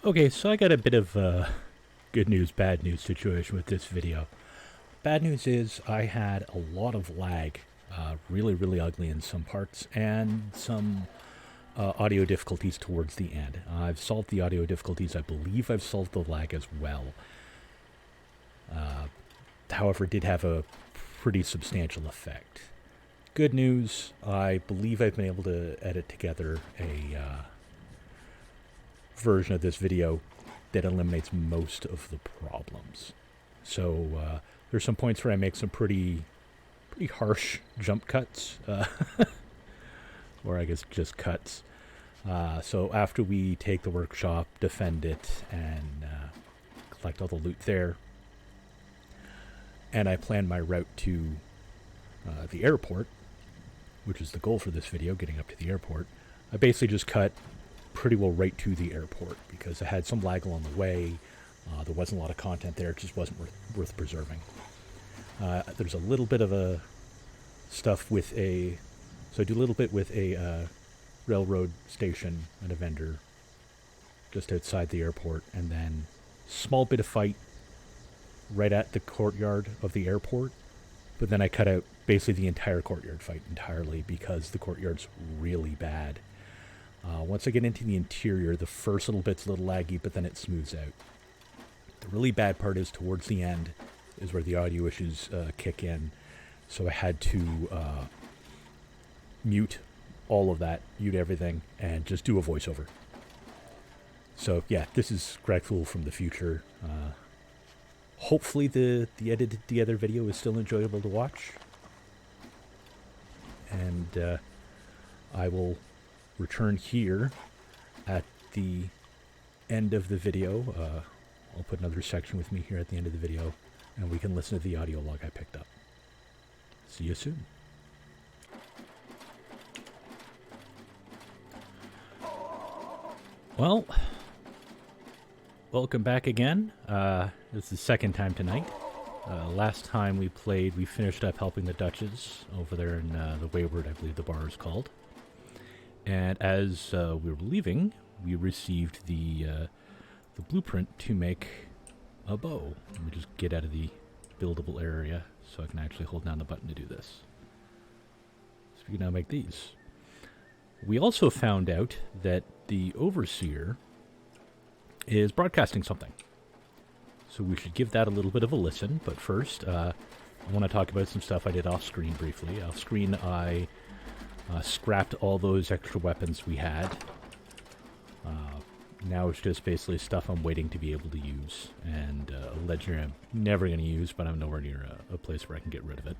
Okay, so I got a bit of good news, bad news situation with this video. Bad news is I had a lot of lag, really, really ugly in some parts, and some audio difficulties towards the end. I've solved the audio difficulties. I believe I've solved the lag as well. However, it did have a pretty substantial effect. Good news, I believe I've been able to edit together a version of this video that eliminates most of the problems. So there's some points where I make some pretty harsh jump cuts, or I guess just cuts. So after we take the workshop, defend it, and collect all the loot there, and I plan my route to the airport, which is the goal for this video, getting up to the airport, I basically just cut pretty well right to the airport because I had some lag along the way. There wasn't a lot of content there. It just wasn't worth preserving. There's a little bit of a stuff with a... So I do a little bit with a railroad station and a vendor just outside the airport, and then small bit of fight right at the courtyard of the airport. But then I cut out basically the entire courtyard fight entirely because the courtyard's really bad. Once I get into the interior, the first little bit's a little laggy, but then it smooths out. The really bad part is towards the end is where the audio issues kick in. So I had to mute all of that, mute everything, and just do a voiceover. So yeah, this is Gregful from the future. Hopefully the edited together video is still enjoyable to watch. And I will return here at the end of the video. I'll put another section with me here at the end of the video, and we can listen to the audio log I picked up. See you soon. Well, welcome back again. This is the second time tonight. Last time we played, we finished up helping the Duchess over there in the Wayward, I believe the bar is called. And as we were leaving, we received the blueprint to make a bow. Let me just get out of the buildable area so I can actually hold down the button to do this. So we can now make these. We also found out that the Overseer is broadcasting something. So we should give that a little bit of a listen, but first, I want to talk about some stuff I did off-screen briefly. Off-screen, I scrapped all those extra weapons we had. Now it's just basically stuff I'm waiting to be able to use, and a legendary I'm never going to use, but I'm nowhere near a place where I can get rid of it.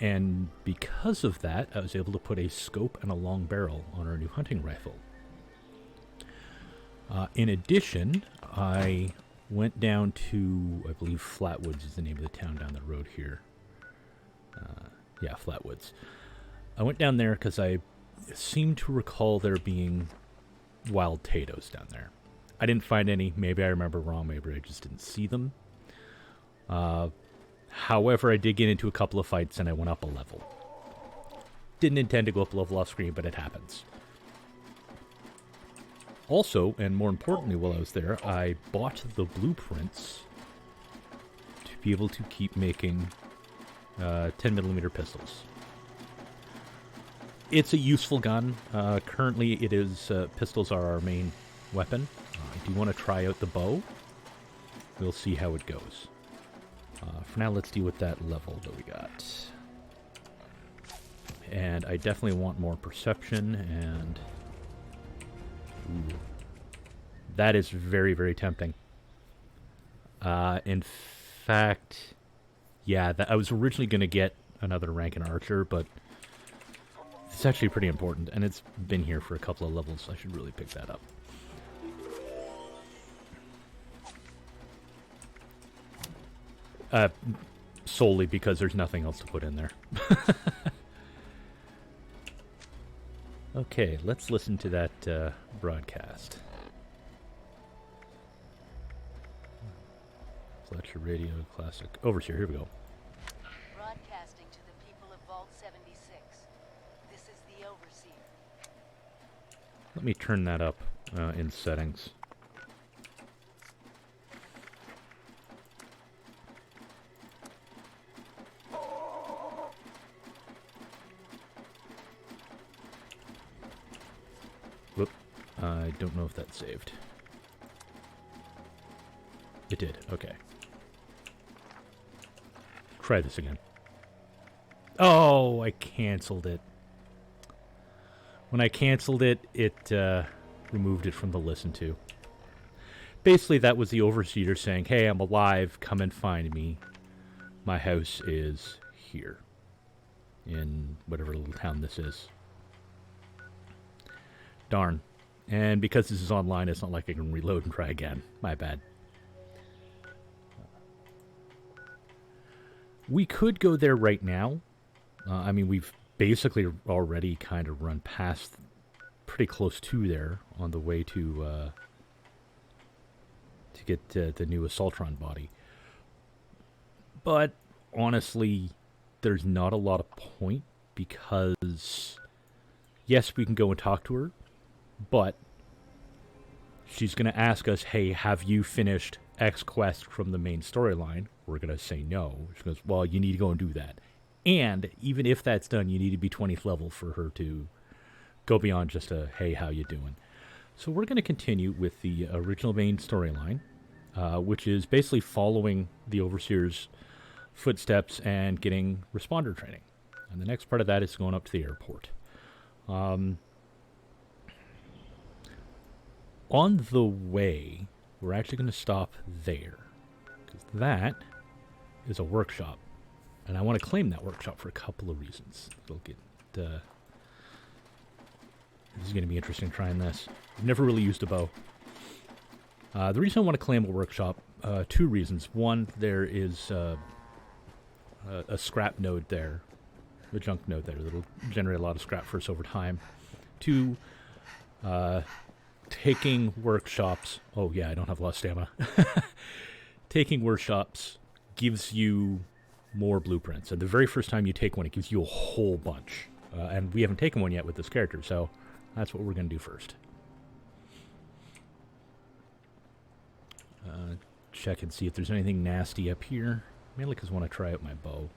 And because of that, I was able to put a scope and a long barrel on our new hunting rifle. In addition, I went down to, I believe Flatwoods is the name of the town down the road here. Yeah, Flatwoods. I went down there because I seem to recall there being wild potatoes down there. I didn't find any. Maybe I remember wrong. Maybe I just didn't see them. However, I did get into a couple of fights and I went up a level. Didn't intend to go up a level off screen, but it happens. Also, and more importantly while I was there, I bought the blueprints to be able to keep making 10mm pistols. It's a useful gun. Currently, it is pistols are our main weapon. I do want to try out the bow. We'll see how it goes. For now, let's deal with that level that we got. And I definitely want more perception, and... Ooh. That is very, very tempting. In fact, yeah, I was originally going to get another rank in Archer, but it's actually pretty important, and it's been here for a couple of levels, so I should really pick that up. Solely because there's nothing else to put in there. Okay, let's listen to that broadcast. Fletcher Radio Classic. Overseer, here we go. Broadcasting to the people of Vault 76. This is the Overseer. Let me turn that up in settings. don't know if that saved. It did, okay. Try this again. Oh, I canceled it. When I canceled it, it removed it from the listen to. Basically, that was the overseer saying, hey, I'm alive, come and find me. My house is here. In whatever little town this is. Darn. And because this is online, it's not like I can reload and try again. My bad. We could go there right now. I mean, we've basically already kind of run past, pretty close to there, on the way to get the new Assaultron body. But honestly, there's not a lot of point because, yes, we can go and talk to her, but she's going to ask us, hey, have you finished X quest from the main storyline? We're going to say no. She goes, well, you need to go and do that. And even if that's done, you need to be 20th level for her to go beyond just a, hey, how you doing? So we're going to continue with the original main storyline, which is basically following the Overseer's footsteps and getting responder training. And the next part of that is going up to the airport. On the way, we're actually going to stop there, because that is a workshop. And I want to claim that workshop for a couple of reasons. It'll get, this is going to be interesting trying this. I've never really used a bow. The reason I want to claim a workshop, two reasons. One, there is a scrap node there, a junk node there that'll generate a lot of scrap for us over time. Two, taking workshops, oh yeah, I don't have a lot of stamina. Taking workshops gives you more blueprints. And the very first time you take one, it gives you a whole bunch. And we haven't taken one yet with this character, so that's what we're going to do first. Check and see if there's anything nasty up here. Mainly because I want to try out my bow.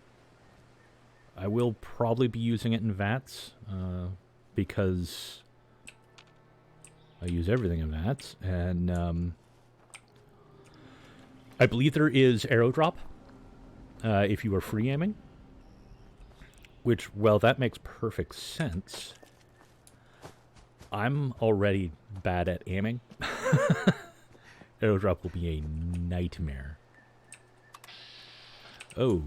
I will probably be using it in VATS, because I use everything in VATS. And I believe there is arrow drop if you are free aiming. Which, well, that makes perfect sense. I'm already bad at aiming. Arrow drop will be a nightmare. Oh.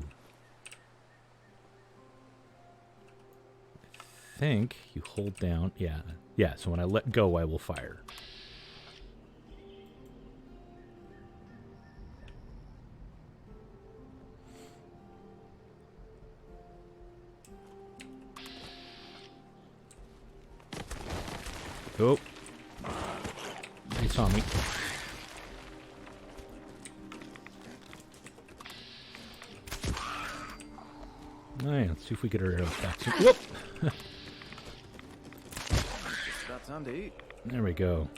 I think you hold down. Yeah. Yeah, so when I let go, I will fire. Oh. He saw me. Alright, let's see if we get our arrows back soon. Whoop! It's about time to eat. There we go.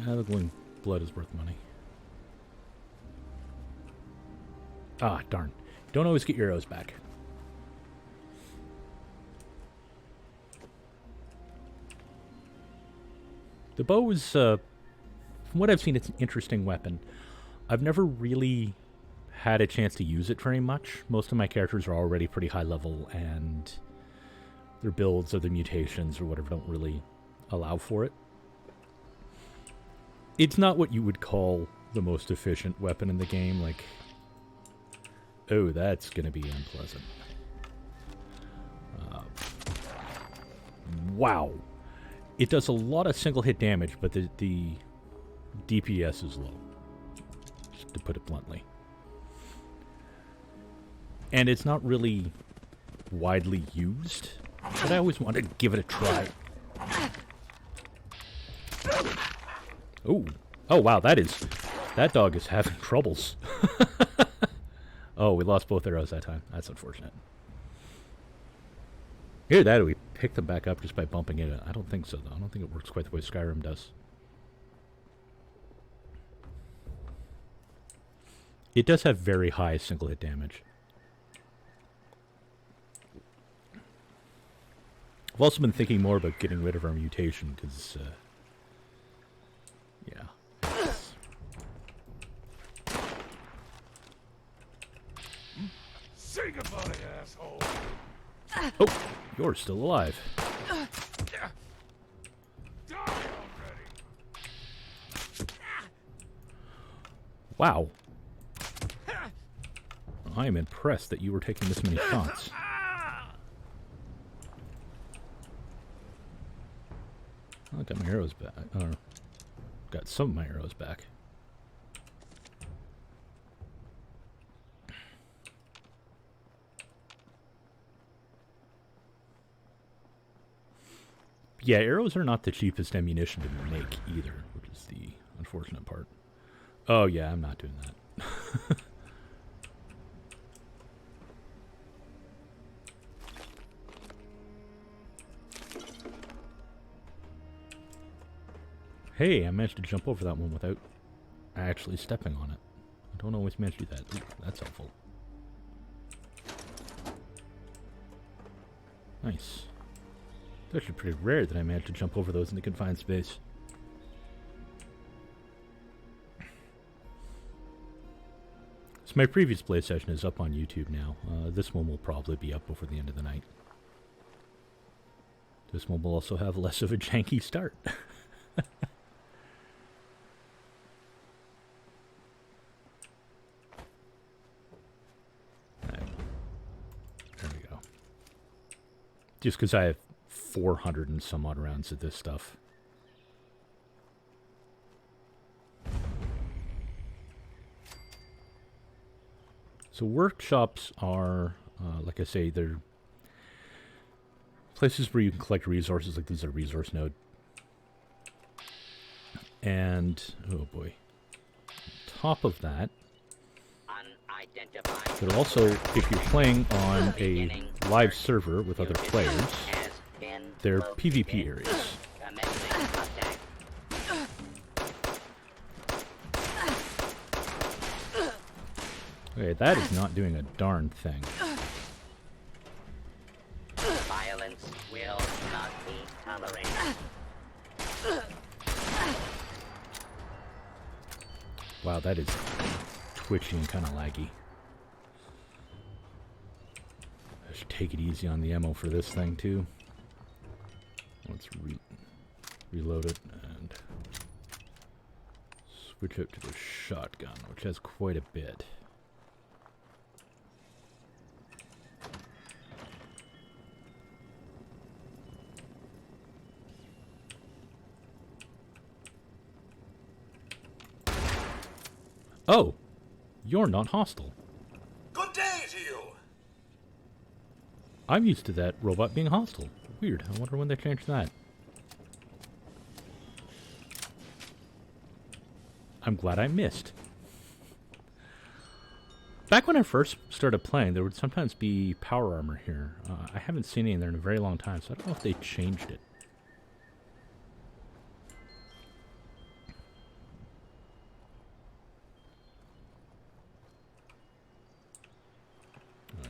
The glowing blood is worth money. Ah, darn. Don't always get your arrows back. The bow is, from what I've seen, it's an interesting weapon. I've never really had a chance to use it very much. Most of my characters are already pretty high level, and their builds or their mutations or whatever don't really allow for it. It's not what you would call the most efficient weapon in the game. Like, oh, that's going to be unpleasant. Wow. It does a lot of single hit damage, but the DPS is low, just to put it bluntly. And it's not really widely used, but I always wanted to give it a try. Oh, oh wow, that dog is having troubles. Oh, we lost both arrows that time. That's unfortunate. Either that or we pick them back up just by bumping it. I don't think so, though. I don't think it works quite the way Skyrim does. It does have very high single hit damage. I've also been thinking more about getting rid of our mutation, because, yeah. Say goodbye, asshole. Oh, you're still alive. Die already. Wow. I am impressed that you were taking this many shots. I got my arrows back. Got some of my arrows back. Yeah, arrows are not the cheapest ammunition to make either, which is the unfortunate part. Oh yeah, I'm not doing that. Hey, I managed to jump over that one without actually stepping on it. I don't always manage to do that. Ooh, that's helpful. Nice. It's actually pretty rare that I managed to jump over those in the confined space. So my previous play session is up on YouTube now. This one will probably be up before the end of the night. This one will also have less of a janky start. There we go. Just because I have 400 and some odd rounds of this stuff. So workshops are, like I say, they're places where you can collect resources. Like this is a resource node. And, oh boy. On top of that, but also, if you're playing on a live server with other players, they're PvP areas. Okay, that is not doing a darn thing. Violence will not be tolerated. Wow, that is twitchy and kind of laggy. I should take it easy on the ammo for this thing, too. Let's reload it and switch out to the shotgun, which has quite a bit. Oh, you're not hostile. Good day to you. I'm used to that robot being hostile. Weird. I wonder when they changed that. I'm glad I missed. Back when I first started playing, there would sometimes be power armor here. I haven't seen any in there in a very long time, so I don't know if they changed it.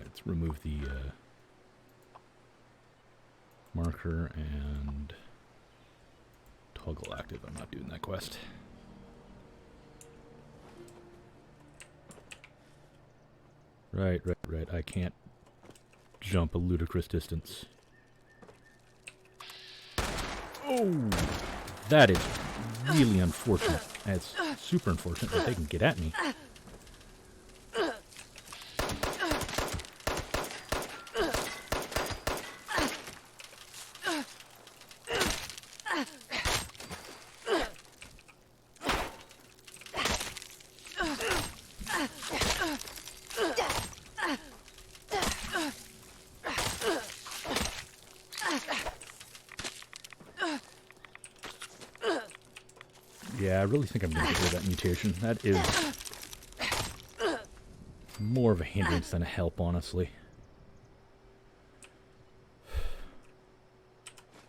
Let's remove the marker and toggle active. I'm not doing that quest. Right. I can't jump a ludicrous distance. Oh! That is really unfortunate. It's super unfortunate that they can get at me. Yeah, I really think I'm going to get rid of that mutation. That is more of a hindrance than a help, honestly.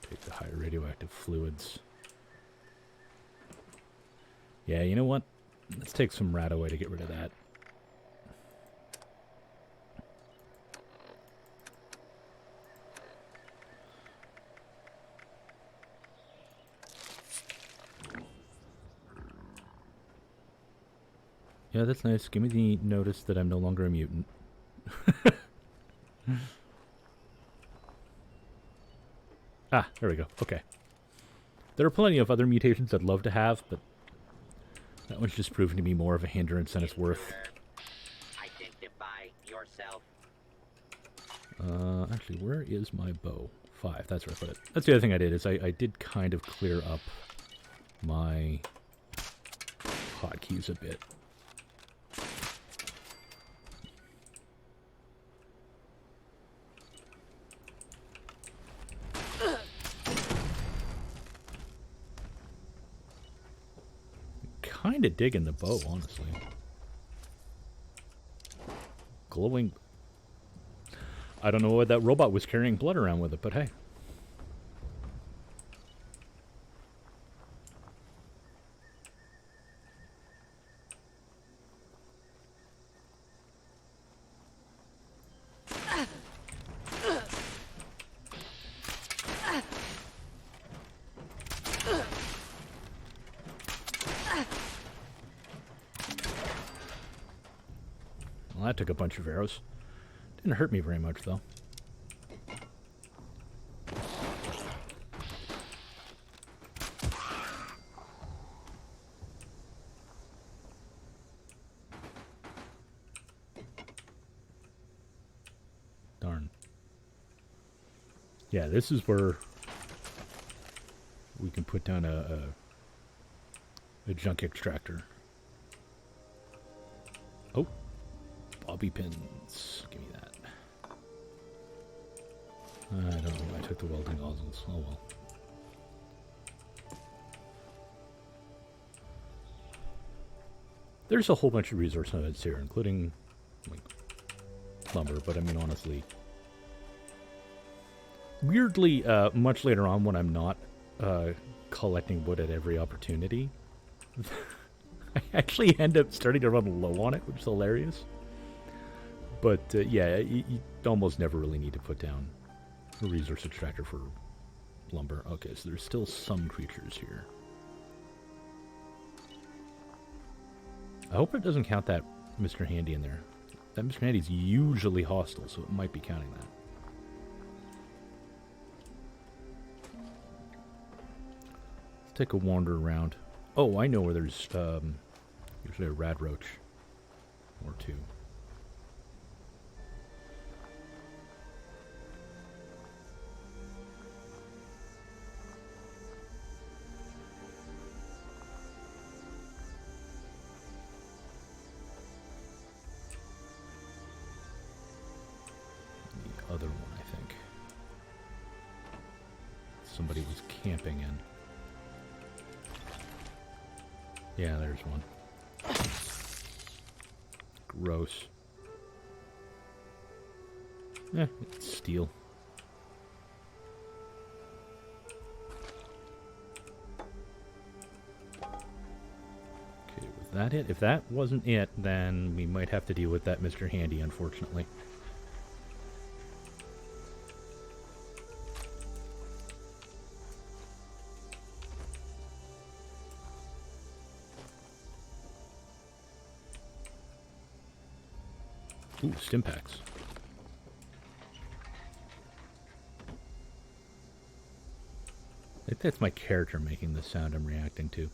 Take the high radioactive fluids. Yeah, you know what? Let's take some rat away to get rid of that. Yeah, that's nice. Give me the notice that I'm no longer a mutant. Ah, there we go. Okay. There are plenty of other mutations I'd love to have, but that one's just proven to be more of a hindrance than it's worth. Identify yourself. Actually, where is my bow? 5, that's where I put it. That's the other thing I did, is I did kind of clear up my hotkeys a bit. Kinda digging the bow, honestly. Glowing. I don't know why that robot was carrying blood around with it, but hey. Well, that took a bunch of arrows. Didn't hurt me very much, though. Darn. Yeah, this is where we can put down a junk extractor. Oh. Bobby pins. Give me that. I don't know why I took the welding goggles. Oh well. There's a whole bunch of resource nodes here, including like lumber, but I mean honestly. Weirdly, much later on when I'm not collecting wood at every opportunity, I actually end up starting to run low on it, which is hilarious. But yeah, you almost never really need to put down a resource extractor for lumber. Okay, so there's still some creatures here. I hope it doesn't count that Mr. Handy in there. That Mr. Handy's usually hostile, so it might be counting that. Let's take a wander around. Oh, I know where there's usually a rad roach or two. Other one, I think. Somebody was camping in. Yeah, there's one. Gross. It's steel. Okay, was that it? If that wasn't it, then we might have to deal with that Mr. Handy, unfortunately. Ooh, stim packs. I think that's my character making the sound I'm reacting to.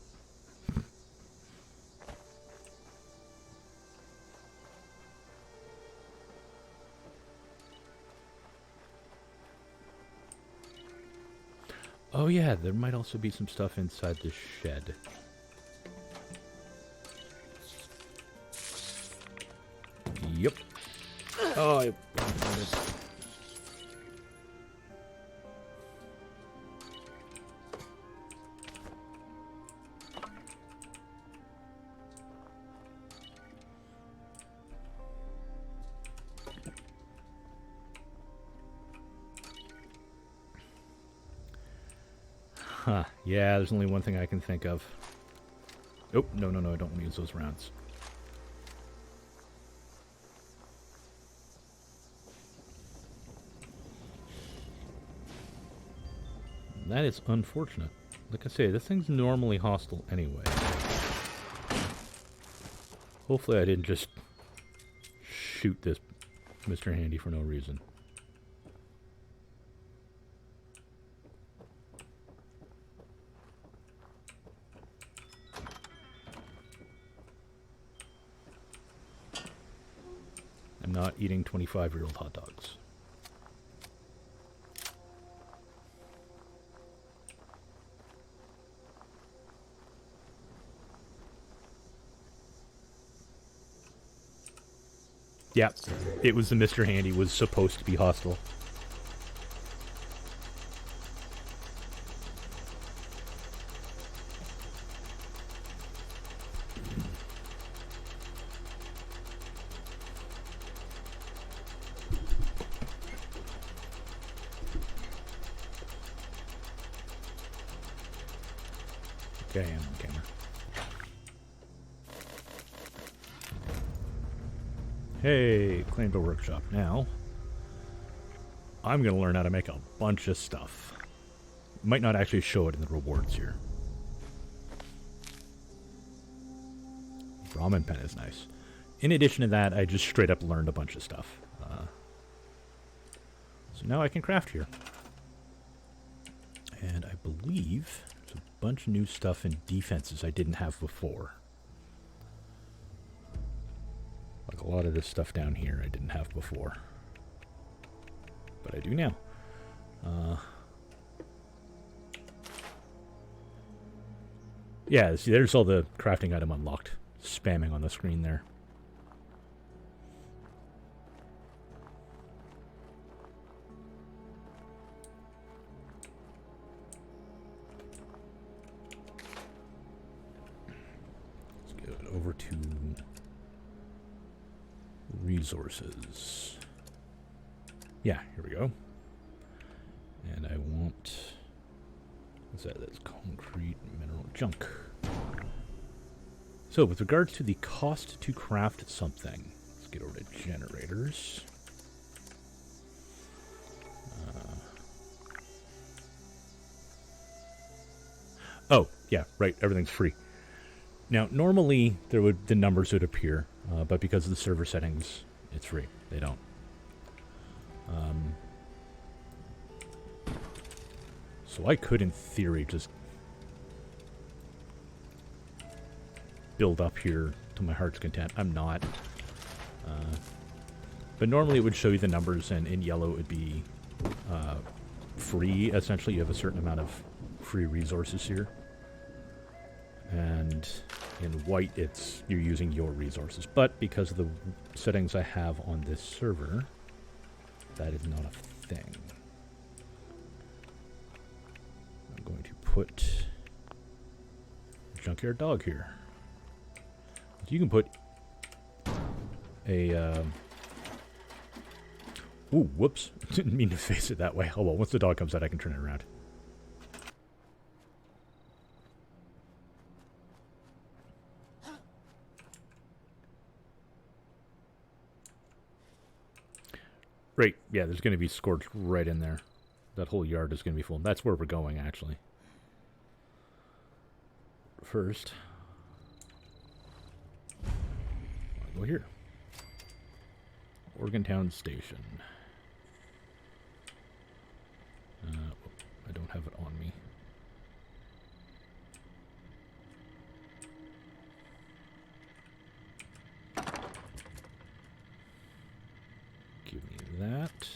Oh yeah, there might also be some stuff inside this shed. Yep. Oh, I noticed. Huh. Yeah, there's only one thing I can think of. Oh, no, I don't want to use those rounds. That is unfortunate. Like I say, this thing's normally hostile anyway. Hopefully I didn't just shoot this Mr. Handy for no reason. I'm not eating 25-year-old hot dogs. Yeah, it was the Mr. Handy was supposed to be hostile. Okay, I'm on camera. Hey, claim to workshop. Now, I'm going to learn how to make a bunch of stuff. Might not actually show it in the rewards here. Ramen pen is nice. In addition to that, I just straight up learned a bunch of stuff. So now I can craft here. And I believe there's a bunch of new stuff in defenses I didn't have before. Like a lot of this stuff down here I didn't have before. But I do now. Yeah, see, there's all the crafting item unlocked. Spamming on the screen there. Let's go over to resources. Yeah, here we go. And I want... what's that? That's concrete mineral junk. So, with regards to the cost to craft something, let's get over to generators. Oh, yeah, right, everything's free. Now, normally, the numbers would appear, but because of the server settings, it's free. They don't. So I could, in theory, just build up here to my heart's content. I'm not. But normally it would show you the numbers, and in yellow it would be free. Essentially, you have a certain amount of free resources here. And in white, it's you're using your resources. But because of the settings I have on this server, that is not a thing. I'm going to put Junkyard Dog here. You can put a... ooh, whoops. Didn't mean to face it that way. Oh well, once the dog comes out, I can turn it around. Right, yeah, there's going to be scorched right in there. That whole yard is going to be full. That's where we're going, actually. First, I'll go here. Morgantown Station. I don't have it on me. Give me that.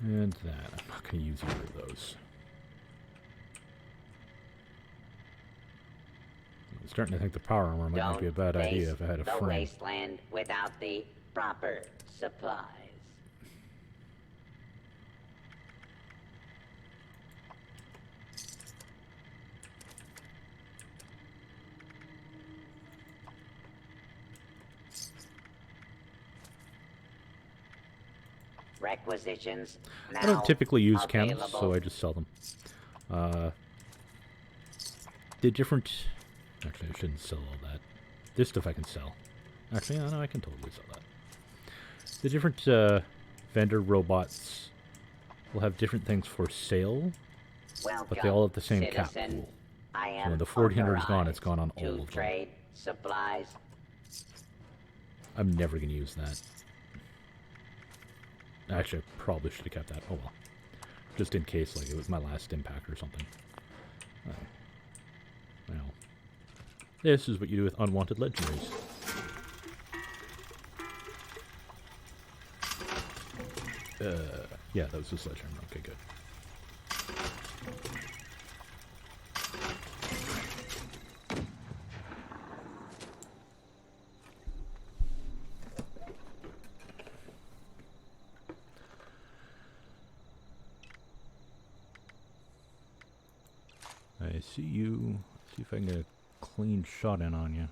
And that. I'm not going to use either of those. I'm starting to think the power armor might not be a bad idea if I had a the frame. wasteland without the proper supplies. Requisitions. I don't typically use chems, available. so I just sell them. The different... Actually, I shouldn't sell all that. This stuff I can sell. Actually, no, I can totally sell that. The different vendor robots will have different things for sale, but they all have the same cap pool. So when the 1400 is gone, it's gone on all of them. supplies. I'm never going to use that. Actually, I probably should have kept that. Oh well. Just in case, like, it was my last impact or something. Well. This is what you do with unwanted legendaries. Yeah, that was the sledgehammer. Okay, good. I see you. Let's see if I can get a clean shot in on you.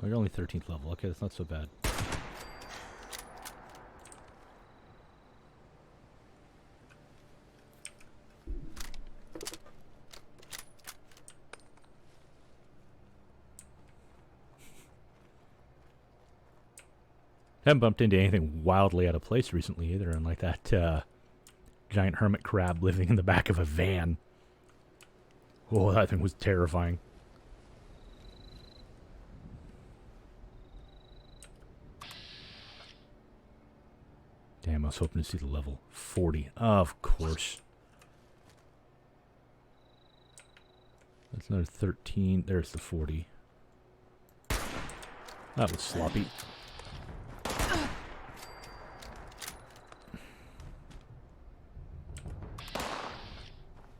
Oh, you're only 13th level. Okay, that's not so bad. Haven't bumped into anything wildly out of place recently either, unlike that giant hermit crab living in the back of a van. Oh, that thing was terrifying. Damn, I was hoping to see the level 40. Of course. That's another 13. There's the 40. That was sloppy.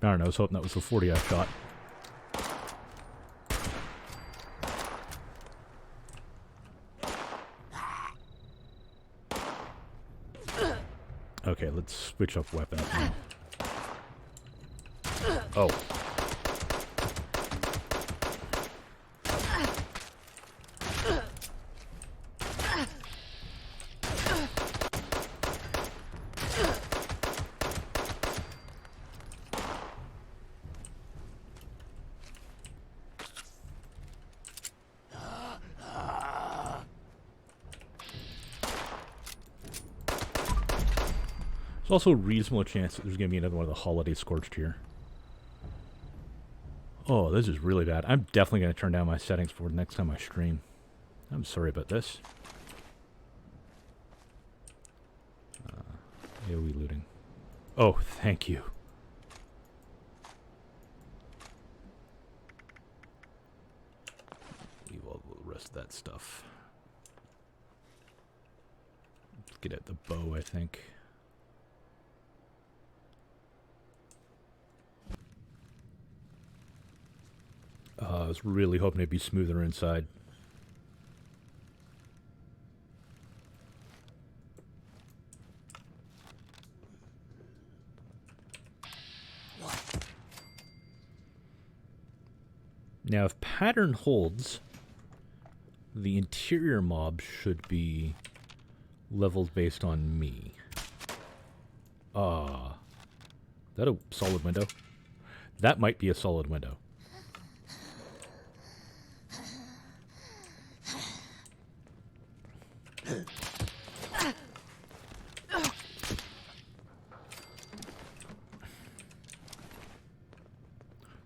I don't know, I was hoping that was the 40 I shot. Okay, let's switch up weapons now. Oh. There's also a reasonable chance that there's going to be another one of the holiday scorched here. Oh, this is really bad. I'm definitely going to turn down my settings for the next time I stream. I'm sorry about this. AoE looting. Oh, thank you. Leave all the rest of that stuff. Let's get at the bow, I think. I was really hoping it'd be smoother inside. Now, if pattern holds, the interior mob should be leveled based on me. Is that a solid window? That might be a solid window.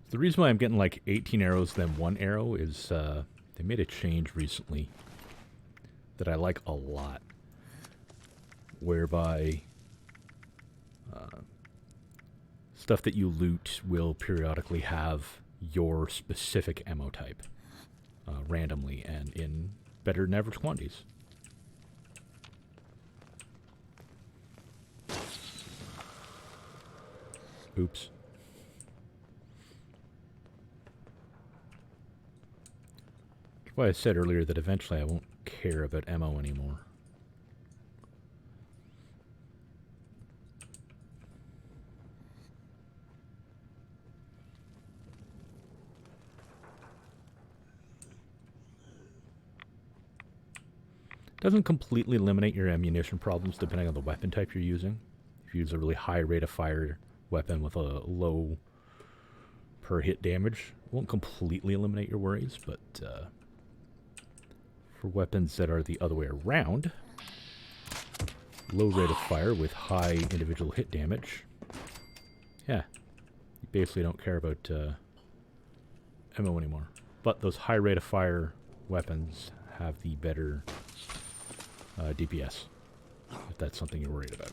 The reason why I'm getting like 18 arrows than 1 arrow is they made a change recently that I like a lot, whereby stuff that you loot will periodically have your specific ammo type randomly and in better than average quantities. Oops. That's why I said earlier that eventually I won't care about ammo anymore. Doesn't completely eliminate your ammunition problems depending on the weapon type you're using. If you use a really high rate of fire weapon with a low per hit damage, it won't completely eliminate your worries, but for weapons that are the other way around, low rate of fire with high individual hit damage, yeah, you basically don't care about ammo anymore. But those high rate of fire weapons have the better DPS, if that's something you're worried about.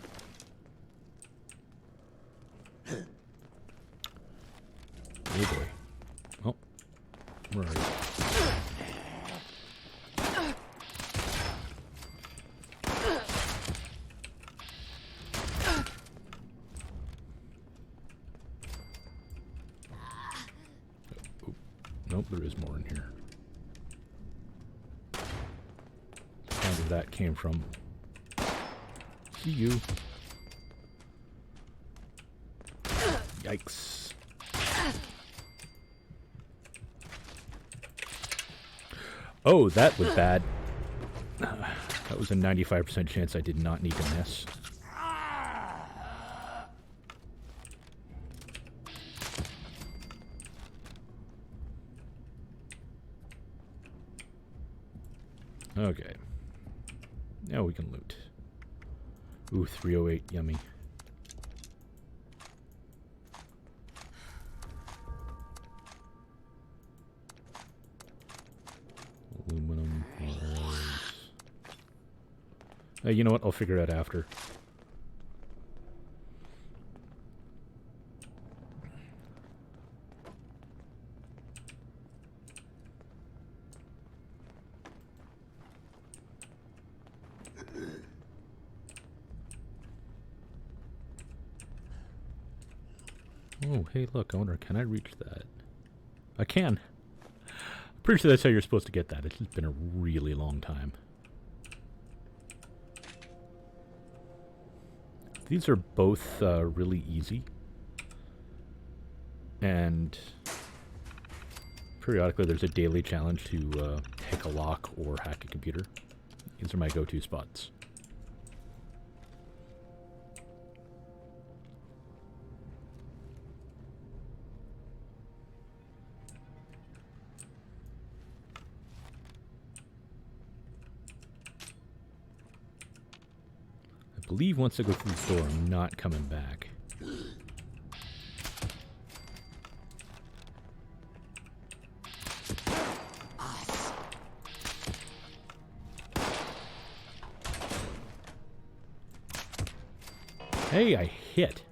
Oh boy. Oh. Where are you? Nope, there is more in here. Find where that came from. See you. Yikes. Oh, that was bad. That was a 95% chance I did not need to miss. Okay. Now we can loot. Ooh, 308, yummy. Aluminum, wires. You know what? I'll figure it out after. Oh, hey, look, I wonder, can I reach that? I can. Pretty sure that's how you're supposed to get that. It's just been a really long time. These are both really easy. And periodically there's a daily challenge to hack a lock or hack a computer. These are my go-to spots. I believe once I go through the door, I'm not coming back. Hey, I hit.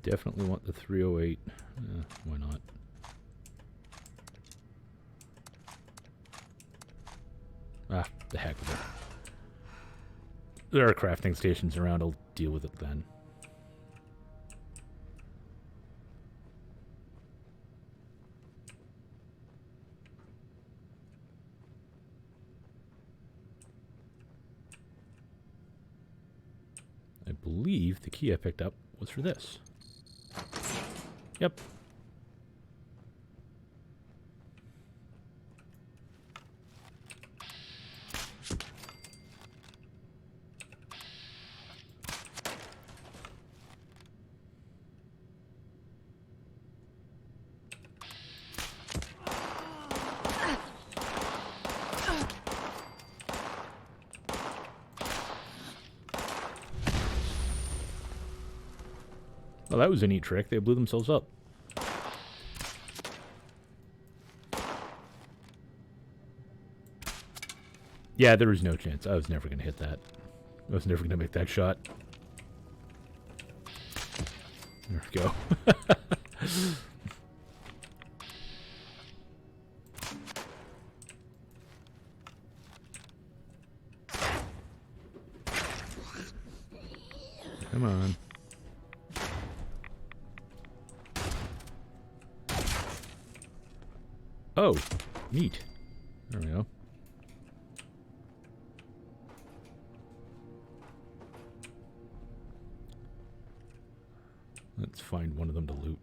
Definitely want the 308. Why not? Ah, the heck with it. There are crafting stations around. I'll deal with it then. I believe the key I picked up was for this. Yep. Well, that was a neat trick. They blew themselves up. Yeah, there was no chance. I was never going to hit that. I was never going to make that shot. There we go. Come on. Oh, neat. There we go. Let's find one of them to loot.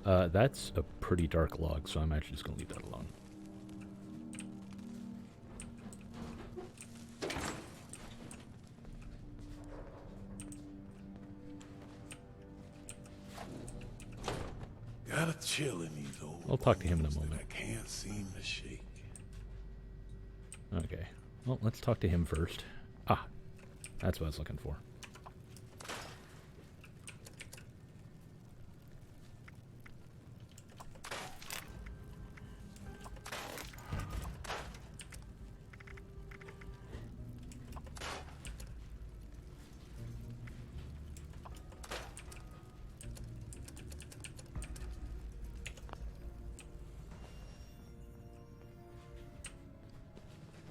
That's a pretty dark log, so I'm actually just going to leave that alone. Got a chill in these old I'll talk to him in a bones that moment. I can't seem to shake. Okay. Well, let's talk to him first. Ah, that's what I was looking for.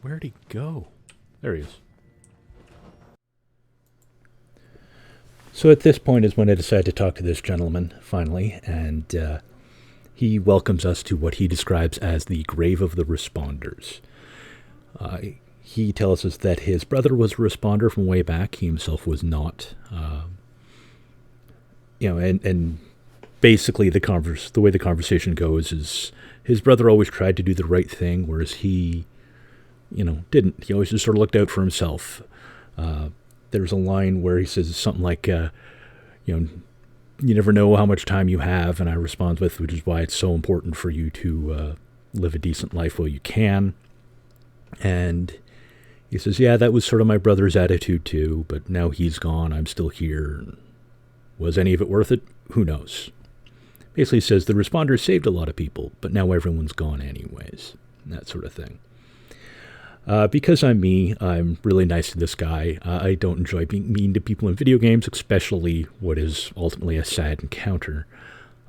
Where'd he go? There he is. So at this point is when I decided to talk to this gentleman, finally, and he welcomes us to what he describes as the grave of the responders. He tells us that his brother was a responder from way back. He himself was not. And basically the way the conversation goes is his brother always tried to do the right thing, whereas he didn't. He always just sort of looked out for himself. There's a line where he says something like, you never know how much time you have, and I respond with, which is why it's so important for you to live a decent life while you can. And he says, yeah, that was sort of my brother's attitude too, but now he's gone, I'm still here. Was any of it worth it? Who knows? Basically says the responders saved a lot of people, but now everyone's gone anyways. That sort of thing. Because I'm me, I'm really nice to this guy. I don't enjoy being mean to people in video games, especially what is ultimately a sad encounter.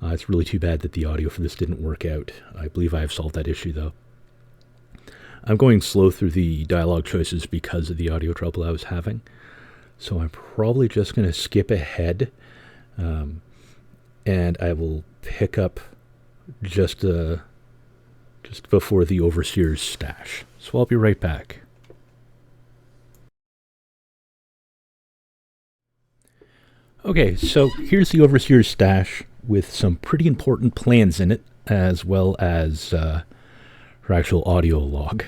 It's really too bad that the audio for this didn't work out. I believe I have solved that issue, though. I'm going slow through the dialogue choices because of the audio trouble I was having. So I'm probably just going to skip ahead, and I will pick up just before the Overseer's stash. So I'll be right back. Okay, so here's the Overseer's stash with some pretty important plans in it, as well as her actual audio log.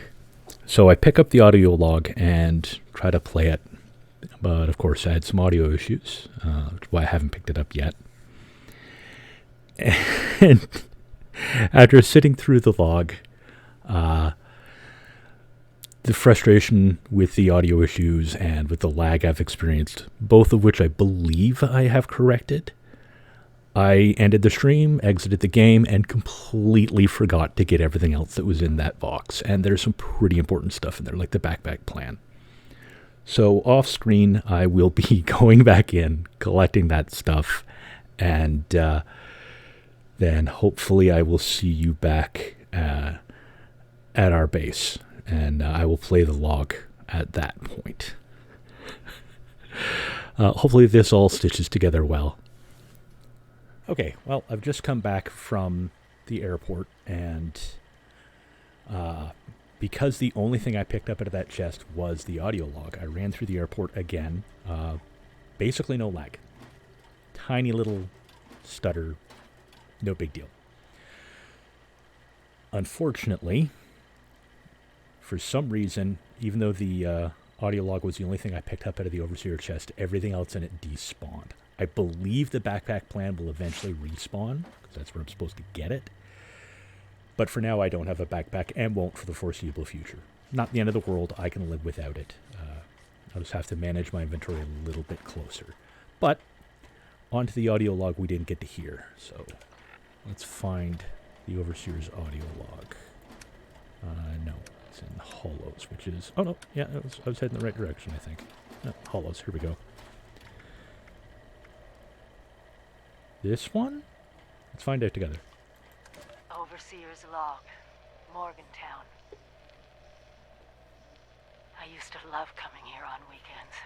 So I pick up the audio log and try to play it, but of course I had some audio issues, which is why I haven't picked it up yet. And after sitting through the log, the frustration with the audio issues and with the lag I've experienced, both of which I believe I have corrected, I ended the stream, exited the game, and completely forgot to get everything else that was in that box. And there's some pretty important stuff in there, like the backpack plan. So off screen, I will be going back in, collecting that stuff, and then hopefully I will see you back at our base. And I will play the log at that point. Hopefully this all stitches together well. Okay, well, I've just come back from the airport, and because the only thing I picked up out of that chest was the audio log, I ran through the airport again. Basically no lag. Tiny little stutter, no big deal. Unfortunately, for some reason, even though the audio log was the only thing I picked up out of the Overseer chest, everything else in it despawned. I believe the backpack plan will eventually respawn, because that's where I'm supposed to get it. But for now, I don't have a backpack, and won't for the foreseeable future. Not the end of the world, I can live without it. I'll just have to manage my inventory a little bit closer. But, onto the audio log we didn't get to hear. So, let's find the Overseer's audio log. No. It's in Hollows, which is... Oh, no. Yeah, I was heading the right direction, I think. No, Hollows. Here we go. This one? Let's find out together. Overseer's log, Morgantown. I used to love coming here on weekends,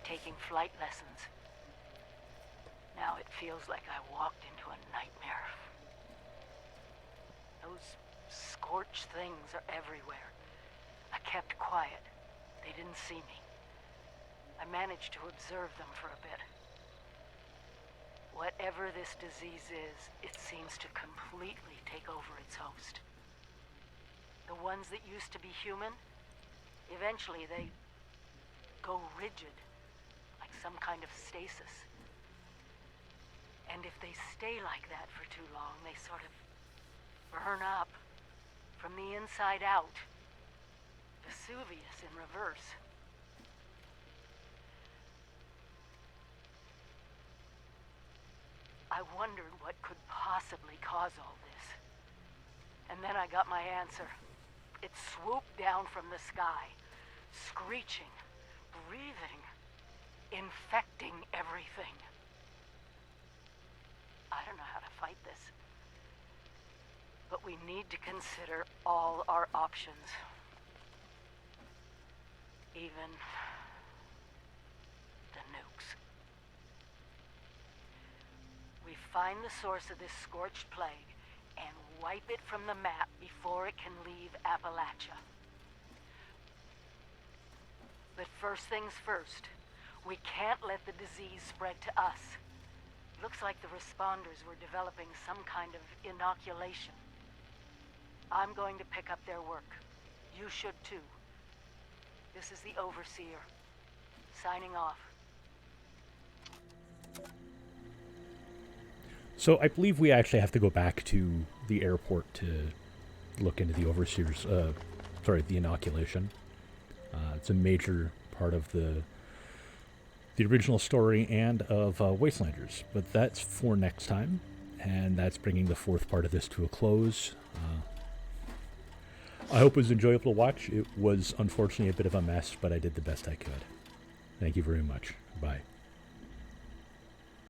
taking flight lessons. Now it feels like I walked into a nightmare. Those scorched things are everywhere. I kept quiet. They didn't see me. I managed to observe them for a bit. Whatever this disease is, it seems to completely take over its host. The ones that used to be human, eventually they go rigid, like some kind of stasis. And if they stay like that for too long, they sort of burn up from the inside out. Vesuvius in reverse. I wondered what could possibly cause all this. And then I got my answer. It swooped down from the sky, screeching, breathing, infecting everything. I don't know how to fight this. But we need to consider all our options. Even the nukes. We find the source of this scorched plague and wipe it from the map before it can leave Appalachia. But first things first, we can't let the disease spread to us. Looks like the responders were developing some kind of inoculation. I'm going to pick up their work. You should too. This is the Overseer, signing off. So I believe we actually have to go back to the airport to look into the Overseer's, the inoculation. It's a major part of the original story and of Wastelanders, but that's for next time, and that's bringing the fourth part of this to a close. I hope it was enjoyable to watch. It was unfortunately a bit of a mess, but I did the best I could. Thank you very much. Bye.